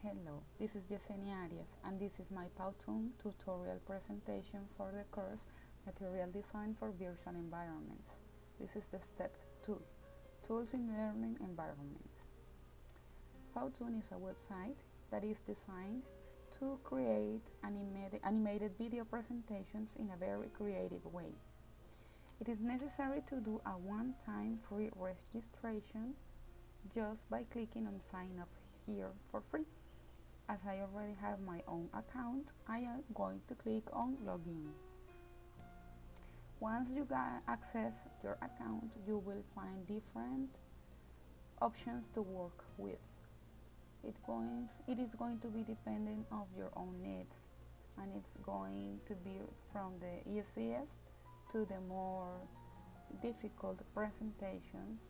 Hello, this is Yesenia Arias and this is my Powtoon tutorial presentation for the course Material Design for Virtual Environments. This is the step 2, Tools in Learning Environments. Powtoon is a website that is designed to create animated video presentations in a very creative way. It is necessary to do a one-time free registration just by clicking on sign up here for free. As I already have my own account, I am going to click on login. Once you access your account, you will find different options to work with. It is going to be dependent of your own needs, and it's going to be from the easiest to the more difficult presentations.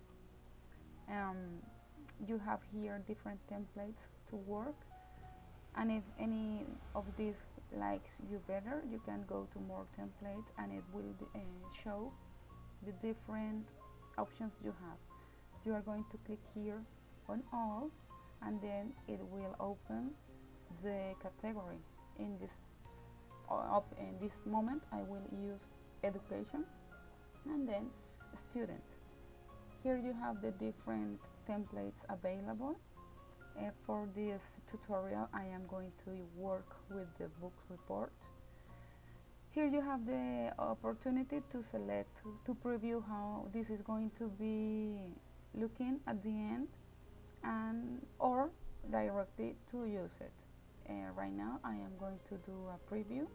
You have here different templates to work, and if any of these likes you better, you can go to more templates and it will show the different options you have. You are going to click here on all, and then it will open the category. In this moment I will use education and then student. Here you have the different templates available. For this tutorial I am going to work with the book report. Here you have the opportunity to select, to preview how this is going to be looking at the end, and or directly to use it. Right now I am going to do a preview.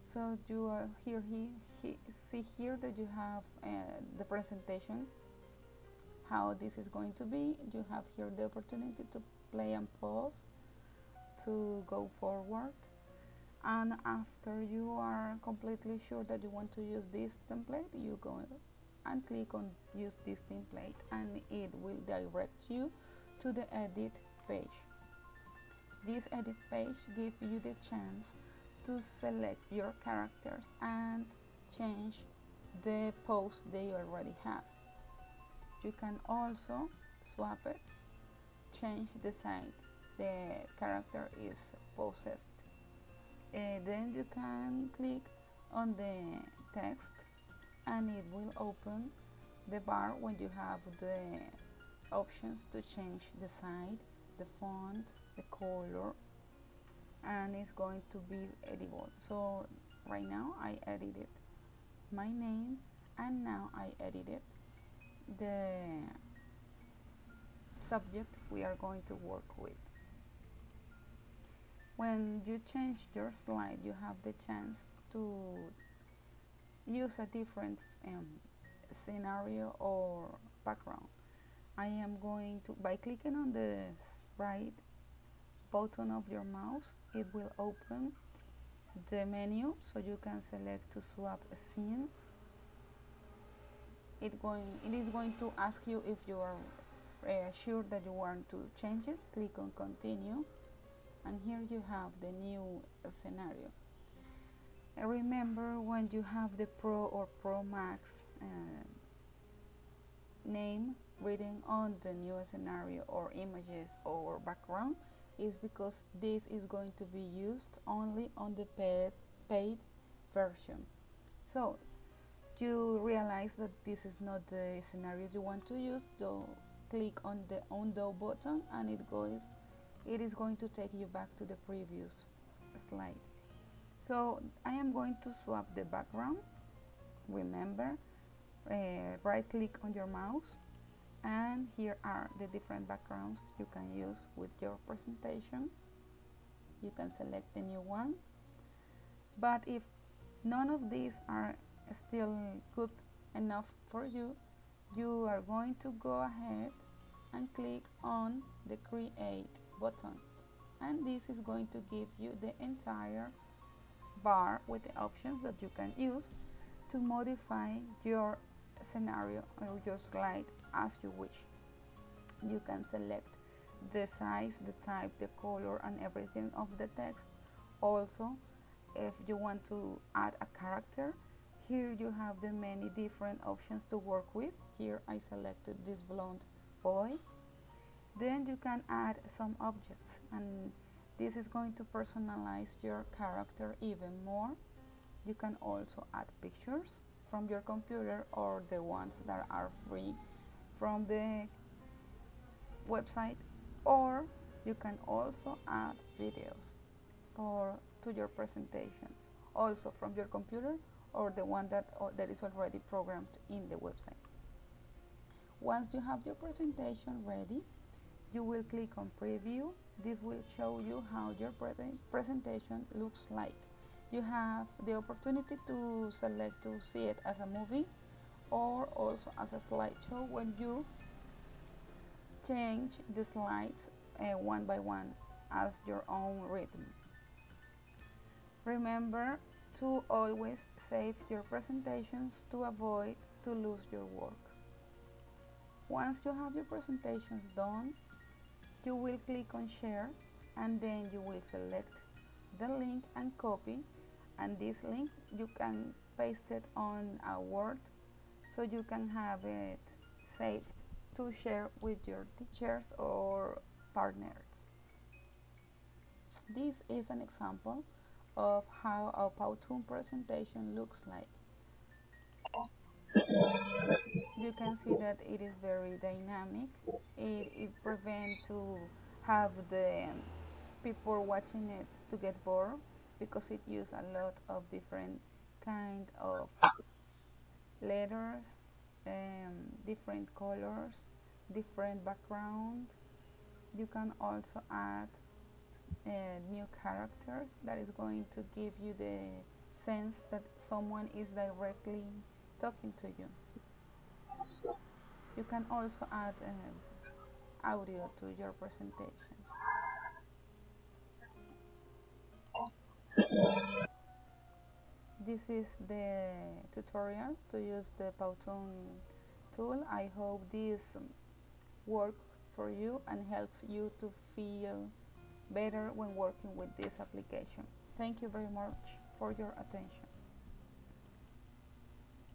So you see here that you have the presentation, how this is going to be. You have here the opportunity to play and pause, to go forward, and after you are completely sure that you want to use this template, you go and click on use this template, and it will direct you to the edit page. This edit page gives you the chance to select your characters and change the pose they already have. You can also swap it, change the side the character is possessed. Then you can click on the text and it will open the bar when you have the options to change the side, the font, the color, and it's going to be editable. So right now I edited my name, and now I edited the subject we are going to work with. When you change your slide, you have the chance to use a different scenario or background. I am going to, by clicking on the right button of your mouse, it will open the menu, so you can select to swap a scene. It is going to ask you if you are sure that you want to change it. Click on continue, and here you have the new scenario. Remember, when you have the Pro or Pro Max name written on the new scenario or images or background, is because this is going to be used only on the paid version. So you realize that this is not the scenario you want to use, so click on the undo button, and it is going to take you back to the previous slide. So I am going to swap the background. Remember, right click on your mouse, and here are the different backgrounds you can use with your presentation. You can select the new one, but if none of these are still good enough for you, you are going to go ahead and click on the create button, and this is going to give you the entire bar with the options that you can use to modify your scenario or your slide as you wish. You can select the size, the type, the color, and everything of the text. Also, if you want to add a character, here you have the many different options to work with. Here I selected this blonde boy, Then you can add some objects, and this is going to personalize your character even more. You can also add pictures from your computer or the ones that are free from the website, or you can also add videos for to your presentations, also from your computer or the one that is already programmed in the website. Once you have your presentation ready, you will click on preview. This will show you how your presentation looks like. You have the opportunity to select to see it as a movie or also as a slideshow when you change the slides one by one as your own rhythm. Remember to always save your presentations to avoid to lose your work. Once you have your presentations done, you will click on share, and then you will select the link and copy, and this link you can paste it on a Word so you can have it saved to share with your teachers or partners. This is an example of how a Powtoon presentation looks like. You can see that it is very dynamic. It prevents to have the people watching it to get bored because it uses a lot of different kind of letters, different colors, different background. You can also add new characters that is going to give you the sense that someone is directly talking to you. You can also add audio to your presentations. This is the tutorial to use the Powtoon tool. I hope this works for you and helps you to feel better when working with this application. Thank you very much for your attention.